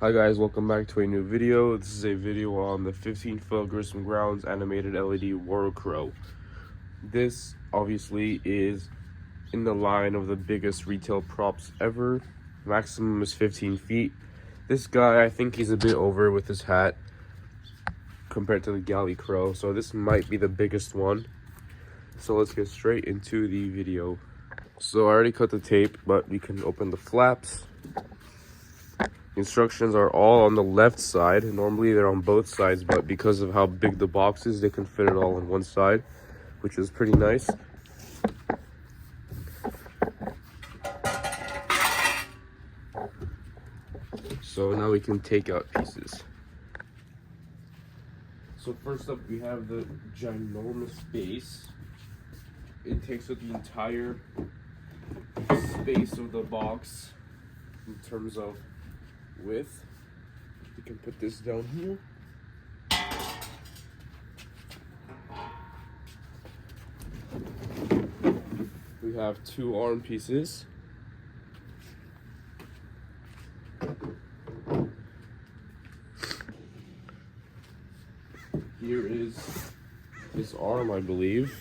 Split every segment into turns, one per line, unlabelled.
Hi guys, welcome back to a new video. This is a video on the 15-foot Grissom Grounds animated LED Worricrow. This obviously is in the line of the biggest retail props ever. Maximum is 15 feet. This guy, I think he's a bit over with his hat compared to the Galley Crow, so this might be the biggest one. So let's get straight into the video. So I already cut the tape, but we can open the flaps. Instructions are all on the left side. Normally they're on both sides, but because of how big the box is, they can fit it all on one side, which is pretty nice. So now we can take out pieces. So first up we have the ginormous base. It takes up the entire space of the box in terms of width. You can put this down here. We have two arm pieces. Here is this arm, I believe.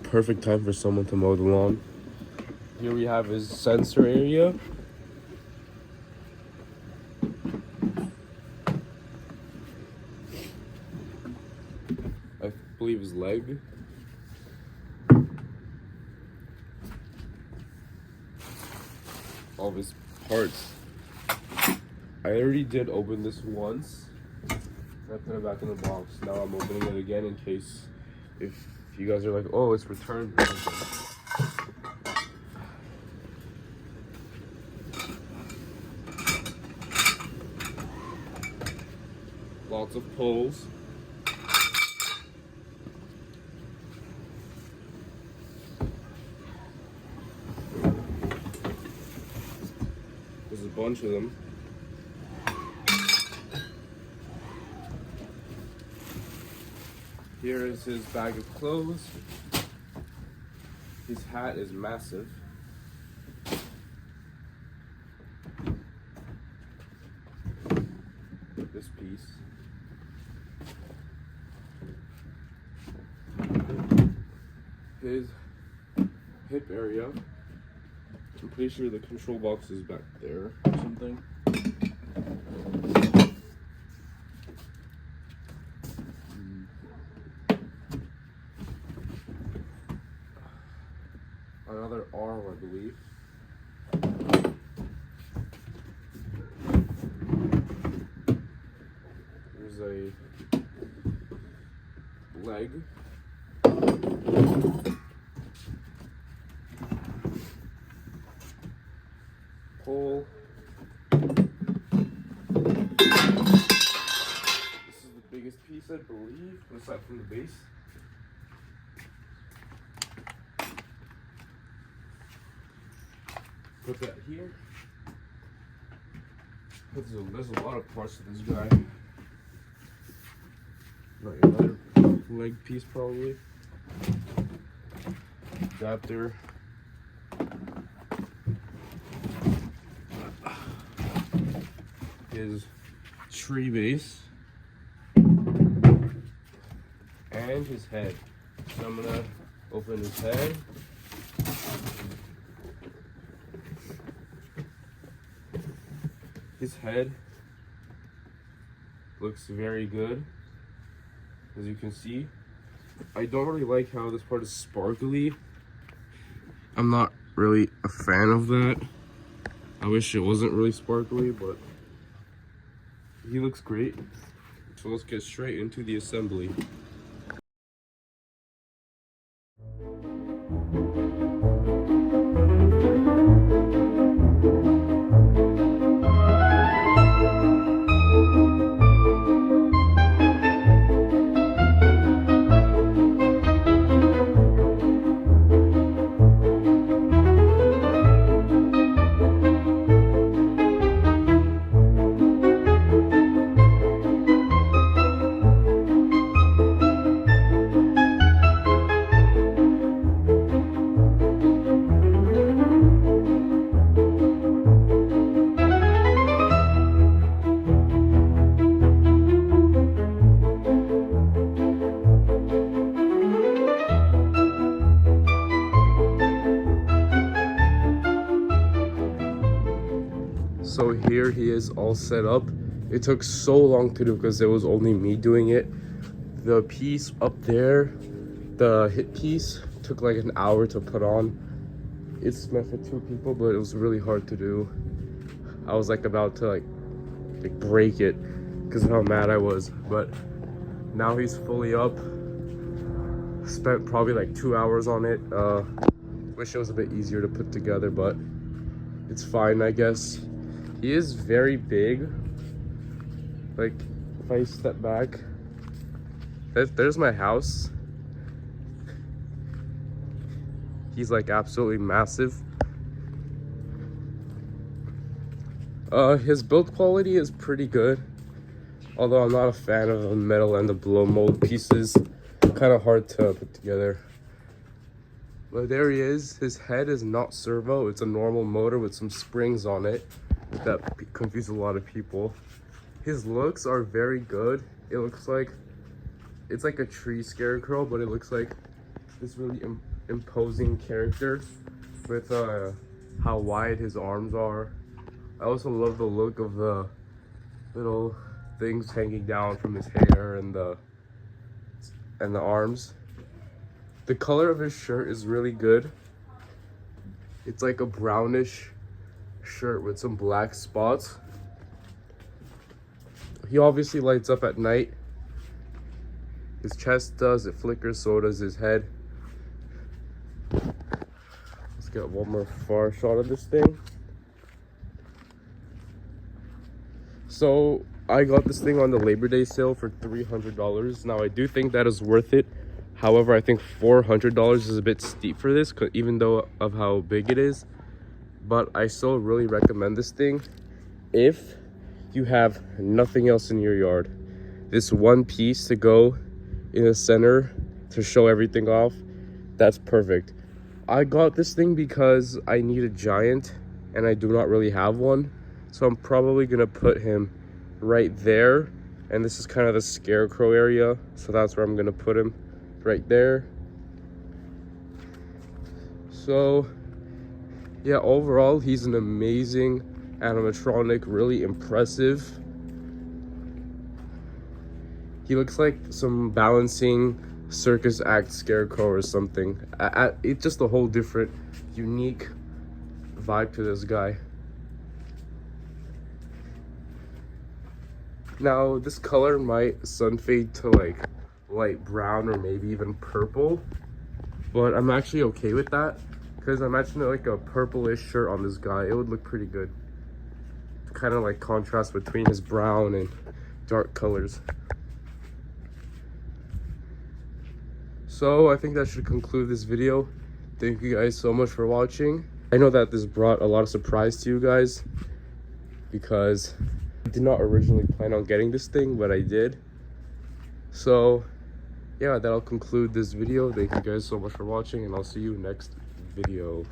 Perfect time for someone to mow the lawn. Here we have his sensor area. I believe his leg. All of his parts. I already did open this once. I put it back in the box. Now I'm opening it again in case if you guys are like, oh, it's returned or something. Lots of poles. There's a bunch of them. Here is his bag of clothes. His hat is massive. This piece. His hip area. I'm pretty sure the control box is back there or something. Another arm, I believe. There's a leg. Pole. This is the biggest piece, I believe, aside from the base. Put that here. There's a lot of parts to this guy. Like another leg piece probably. Adapter. His tree base. And his head. So I'm gonna open his head. His head looks very good, as you can see. I don't really like how this part is sparkly. I'm not really a fan of that. I wish it wasn't really sparkly, but he looks great. So let's get straight into the assembly. here he is all set up. It took so long to do because it was only me doing it. The piece up there, the hip piece, took like an hour to put on. It's meant for 2 people, but it was really hard to do. I was like about to like break it because of how mad I was. But now he's fully up. Spent probably like 2 hours on it. Wish it was a bit easier to put together, but it's fine, I guess. He is very big. Like, if I step back, there's my house. He's like absolutely massive. His build quality is pretty good, although I'm not a fan of the metal and the blow mold pieces. Kind of hard to put together. But there he is. His head is not servo. It's a normal motor with some springs on it. That confuses a lot of people. His looks are very good. It looks like it's like a tree scarecrow, but it looks like this really imposing character with how wide his arms are. I also love the look of the little things hanging down from his hair and the arms. The color of his shirt is really good. It's like a brownish shirt with some black spots. He obviously lights up at night. His chest does, it flickers, so does his head. Let's get one more far shot of this thing. So I got this thing on the Labor Day sale for $300. Now I do think that is worth it. However, I think $400 is a bit steep for this, even though of how big it is. But I still really recommend this thing if you have nothing else in your yard. This one piece to go in the center to show everything off, that's perfect. I got this thing because I need a giant and I do not really have one. So I'm probably gonna put him right there. And this is kind of the scarecrow area. So that's where I'm gonna put him, right there. So yeah, overall, he's an amazing animatronic, really impressive. He looks like some balancing circus act scarecrow or something. It's just a whole different, unique vibe to this guy. Now, this color might sun fade to like light brown or maybe even purple, but I'm actually okay with that because I'm imagining like a purplish shirt on this guy. It would look pretty good. Kind of like contrast between his brown and dark colors. So I think that should conclude this video. Thank you guys so much for watching. I know that this brought a lot of surprise to you guys because I did not originally plan on getting this thing, but I did. So yeah, that'll conclude this video. Thank you guys so much for watching, and I'll see you next video.